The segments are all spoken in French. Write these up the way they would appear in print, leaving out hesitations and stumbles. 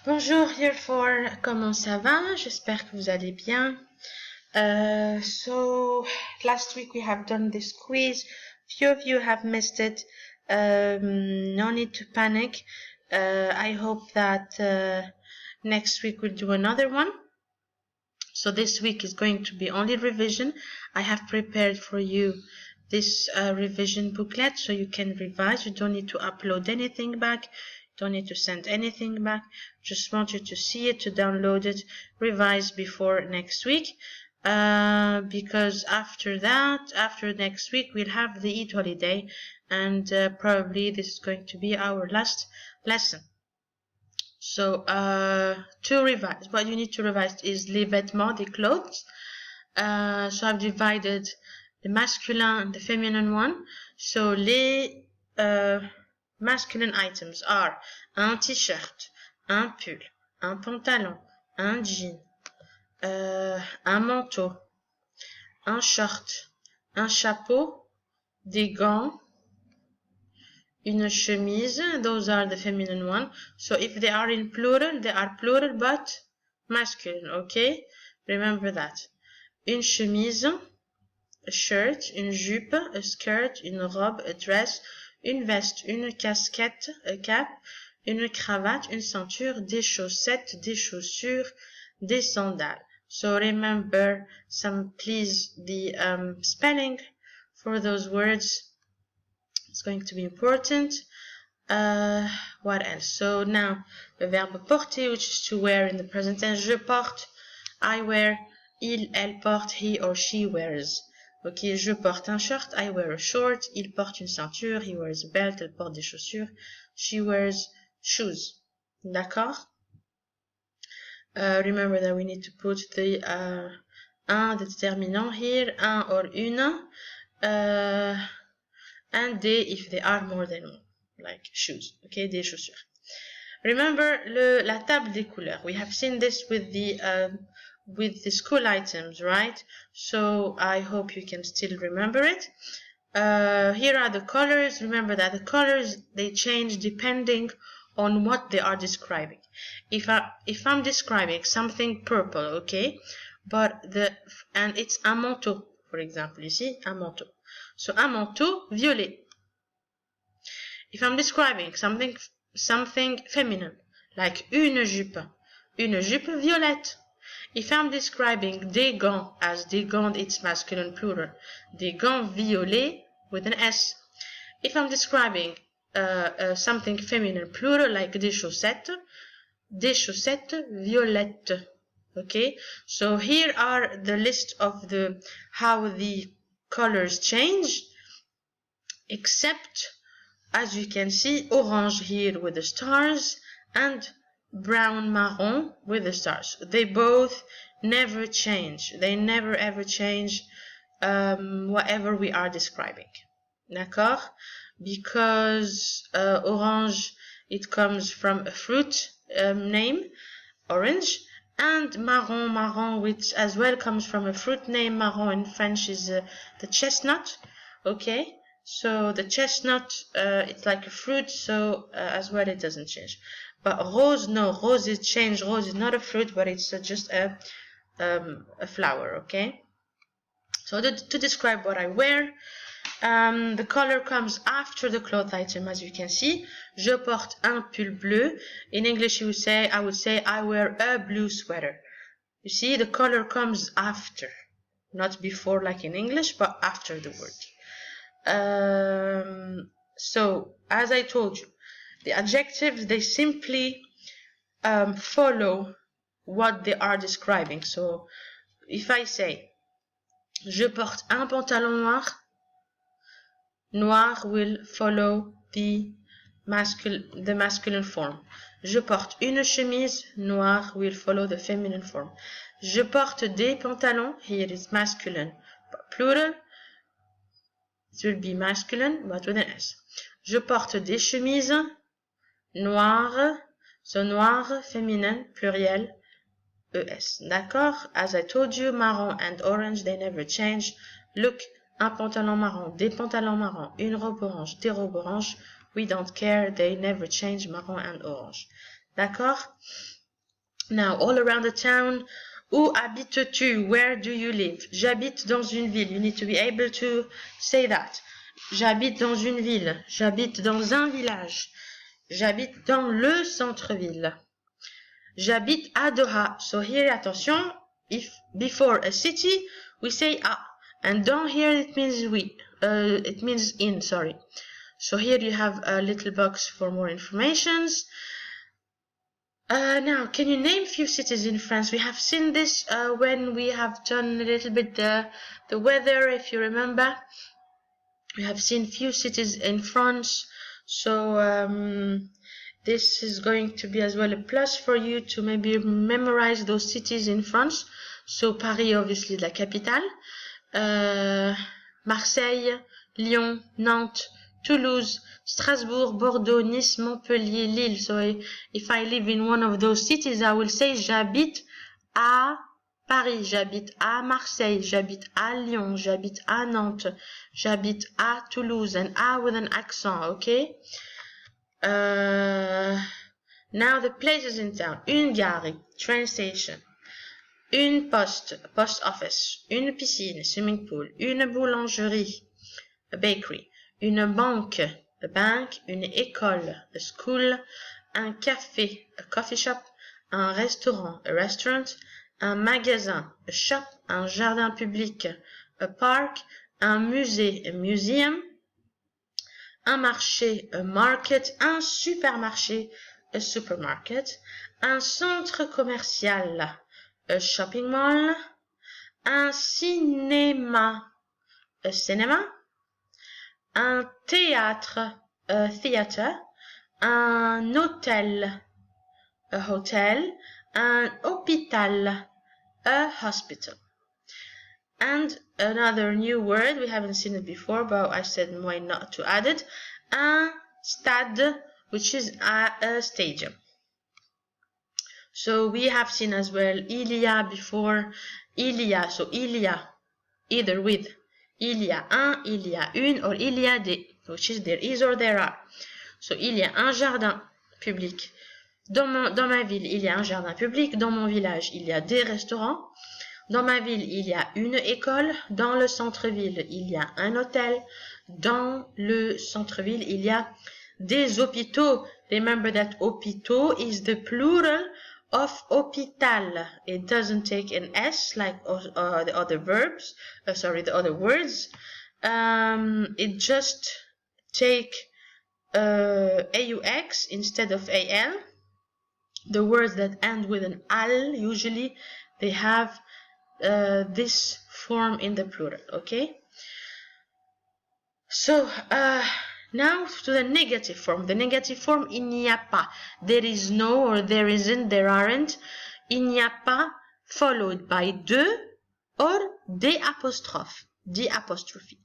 Bonjour Year 4, comment ça va? J'espère que vous allez bien. So last week we have done this quiz. Few of you have missed it. No need to panic. I hope that next week we'll do another one. So this week is going to be only revision. I have prepared for you this revision booklet so you can revise. You don't need to upload anything back. Don't need to send anything back. Just want you to see it, to download it, revise before next week. Because after that, after next week, we'll have the Eid holiday, and probably this is going to be our last lesson. So, to revise, what you need to revise is les vêtements, the clothes. So I've divided the masculine and the feminine one. So les masculine items are un t-shirt, un pull, un pantalon, un jean, un manteau, un short, un chapeau, des gants, une chemise. Those are the feminine one. So if they are in plural, they are plural but masculine, okay? Remember that. Une chemise, a shirt, une jupe, a skirt, une robe, a dress, une veste, une casquette, a cap, une cravate, une ceinture, des chaussettes, des chaussures, des sandales. So remember please the spelling for those words. It's going to be important. What else? So now the verb porter, which is to wear in the present tense. Je porte, I wear, il, elle porte, he or she wears. Ok, je porte un short, I wear a short, il porte une ceinture, he wears a belt, elle porte des chaussures, she wears shoes. D'accord? Remember that we need to put the un, the determinant here, un or une, and des if they are more than one, like shoes. Okay, des chaussures. Remember la table des couleurs. We have seen this with the school items, right? So I hope you can still remember it. Here are the colors. Remember that the colors, they change depending on what they are describing. If I'm describing something purple, okay, and it's un manteau, for example, you see, un manteau. So un manteau violet. If I'm describing something feminine, like une jupe violette. If I'm describing des gants as des gants, it's masculine plural, des gants violets with an S. If I'm describing something feminine plural, like des chaussettes violettes. Okay, so here are the list of how the colors change, except, as you can see, orange here with the stars and brown marron with the stars. They both never change. They never ever change whatever we are describing. D'accord? Because orange, it comes from a fruit name, orange, and marron, which as well comes from a fruit name. Marron in French is the chestnut. Okay? So the chestnut, it's like a fruit, so as well it doesn't change. But rose, no, rose is changed. Rose is not a fruit, but it's just a flower, okay? So to describe what I wear, the color comes after the cloth item, as you can see. Je porte un pull bleu. In English, I would say I wear a blue sweater. You see, the color comes after, not before like in English, but after the word. So, as I told you, the adjectives, they simply follow what they are describing. So, if I say, je porte un pantalon noir, noir will follow the masculine form. Je porte une chemise, noir will follow the feminine form. Je porte des pantalons, here is masculine, but plural, it will be masculine, but with an S. Je porte des chemises noires, so noir, féminin, pluriel, ES. D'accord? As I told you, marron and orange, they never change. Look, un pantalon marron, des pantalons marrons, une robe orange, des robes oranges. We don't care, they never change, marron and orange. D'accord? Now, all around the town, où habites-tu? Where do you live? J'habite dans une ville. You need to be able to say that. J'habite dans une ville. J'habite dans un village. J'habite dans le centre-ville. J'habite à Doha. So here, attention, if before a city, we say a. And down here, it means we. It means in, sorry. So here you have a little box for more informations. Now, can you name few cities in France? We have seen this when we have done a little bit the weather, if you remember. We have seen few cities in France. So this is going to be as well a plus for you to maybe memorize those cities in France. So Paris, obviously, la capitale. Marseille, Lyon, Nantes, Toulouse, Strasbourg, Bordeaux, Nice, Montpellier, Lille. So if I live in one of those cities, I will say j'habite à Paris, j'habite à Marseille, j'habite à Lyon, j'habite à Nantes, j'habite à Toulouse, and à with an accent, okay? Now the places in town. Une gare, train station. Une poste, post office. Une piscine, swimming pool. Une boulangerie, a bakery. Une banque, a bank. Une école, a school. Un café, a coffee shop. Un restaurant, a restaurant. Un magasin, a shop. Un jardin public, a park. Un musée, a museum. Un marché, a market. Un supermarché, a supermarket. Un centre commercial, a shopping mall. Un cinéma, a cinema. Un théâtre, a theater. Un hôtel, a hotel. Un hôpital, a hospital. And another new word, we haven't seen it before, but I said why not to add it. Un stade, which is a stadium. So we have seen as well il y a before, il y a, so il y a, either with, il y a un, il y a une, or il y a des, which is there is or there are. So il y a un jardin public. Dans ma ville, il y a un jardin public. Dans mon village, il y a des restaurants. Dans ma ville, il y a une école. Dans le centre-ville, il y a un hôtel. Dans le centre-ville, il y a des hôpitaux. Remember that hôpitaux is the plural of hôpital. It doesn't take an S like the other verbs. The other words. It just take AUX instead of AL. The words that end with an al, usually they have this form in the plural, okay? So, now to the negative form. The negative form, il n'y a pas. There is no, or there isn't, there aren't. Il n'y a pas, followed by de or des apostrophes. Des apostrophes.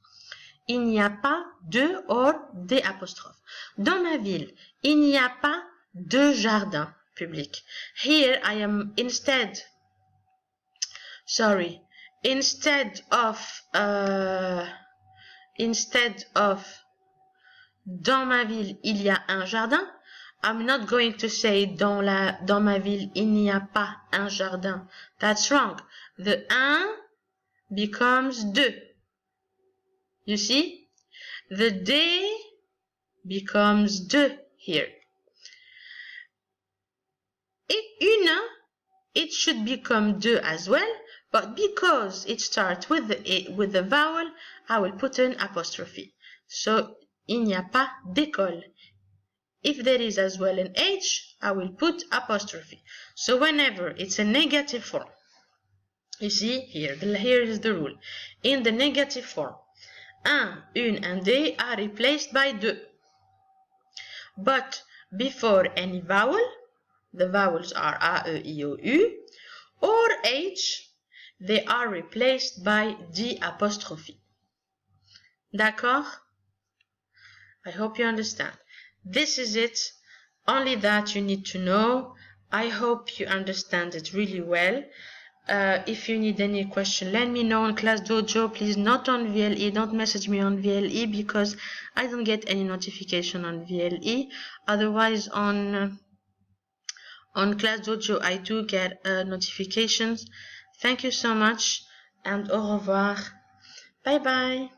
Il n'y a pas de or des apostrophes. Dans ma ville, il n'y a pas de jardin public. Here I am instead of dans ma ville il y a un jardin. I'm not going to say dans ma ville il n'y a pas un jardin. That's wrong. The un becomes deux. You see? The des becomes deux here. It should become deux as well, but because it starts with the vowel, I will put an apostrophe. So, il n'y a pas d'école. If there is as well an H, I will put apostrophe. So, whenever it's a negative form, you see here is the rule. In the negative form, un, une, and des are replaced by deux. But before any vowel, the vowels are A, E, I, O, U, or H, they are replaced by the apostrophe. D'accord? I hope you understand. This is it. Only that you need to know. I hope you understand it really well. If you need any question, let me know on Class Dojo. Please, not on VLE. Don't message me on VLE because I don't get any notification on VLE. Otherwise, on On Class Dojo, I do get notifications. Thank you so much, and au revoir. Bye bye.